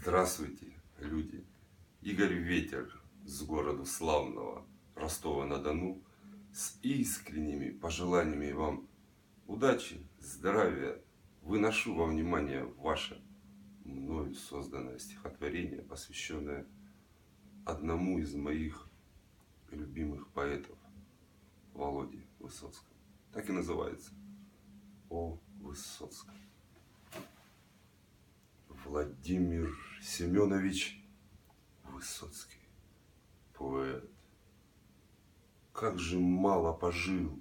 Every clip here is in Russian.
Здравствуйте, люди! Игорь Ветер с города славного Ростова-на-Дону с искренними пожеланиями вам удачи, здравия выношу во внимание ваше мною созданное стихотворение, посвященное одному из моих любимых поэтов, Володе Высоцкому. Так и называется: о Высоцком. Владимир Семенович Высоцкий, поэт, как же мало пожил,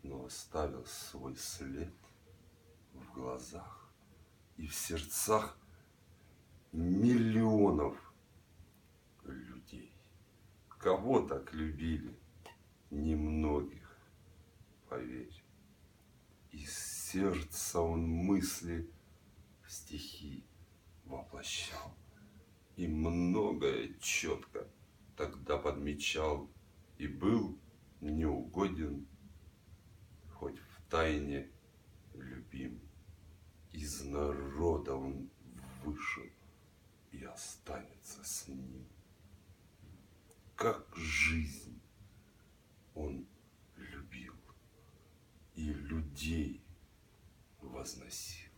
но оставил свой след в глазах и в сердцах миллионов людей. Кого так любили, немногих, поверь. Из сердца он мысли в стихи воплощал, и многое четко тогда подмечал, и был неугоден, хоть в тайне любим. Из народа он вышел и останется с ним. Как жизнь он любил и людей возносил,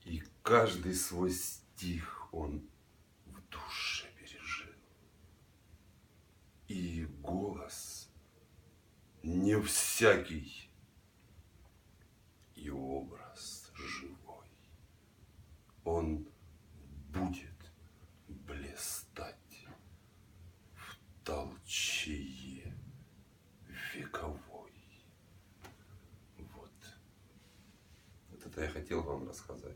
и каждый свой стих он в душе пережил. И голос не всякий, и образ живой. Он будет блистать в толчее вековой. Вот это я хотел вам рассказать.